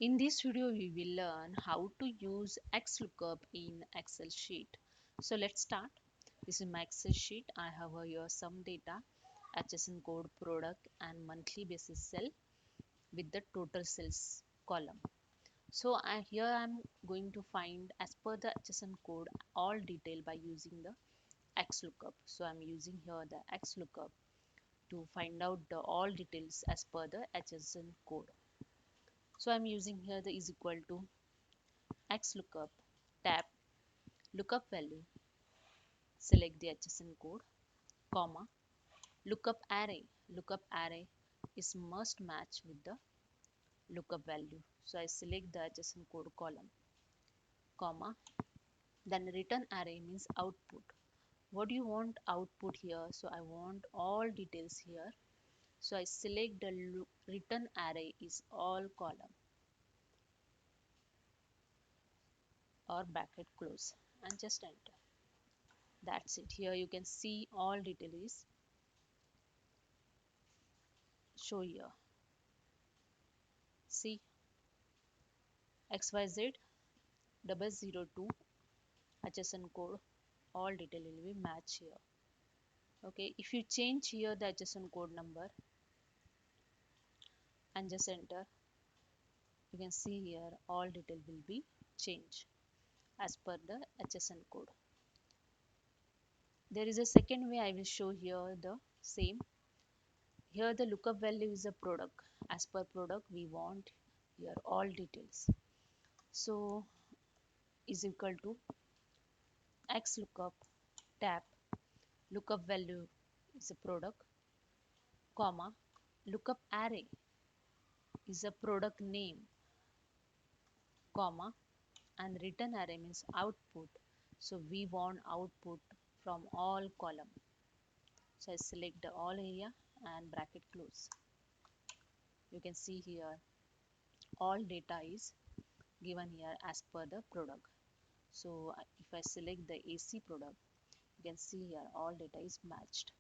In this video, we will learn how to use Xlookup in Excel sheet. So let's start. This is my Excel sheet. I have here some data, HSN code, product and monthly basis cell with the total sales column. So here I'm going to find as per the HSN code all detail by using the Xlookup. So I'm using here the Xlookup to find out the all details as per the HSN code. So I'm using here the is equal to Xlookup tab lookup value, select the HSN code, comma, lookup array. Lookup array is must match with the lookup value. So I select the HSN code column, comma, then return array means output. What do you want output here? So I want all details here. So I select the return array is all column or bracket close and just enter. That's it. Here you can see all detail is show here. See XYZ 002 HSN code, all detail will be match here. Okay, if you change here the HSN code number and just enter, you can see here all detail will be changed as per the HSN code. There is a second way I will show here the same. Here the lookup value is a product. As per product we want here all details. So is equal to Xlookup tab lookup value is a product, comma, lookup array is a product name, comma, and return array means output. So we want output from all column. So I select the all area and bracket close. You can see here all data is given here as per the product. So if I select the AC product, you can see here all data is matched.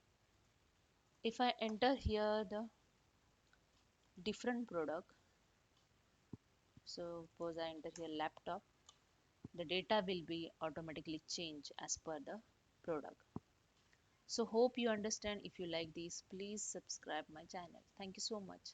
If I enter here the different product, so suppose I enter here laptop, the data will be automatically changed as per the product. So hope you understand. If you like this, please subscribe my channel. Thank you so much.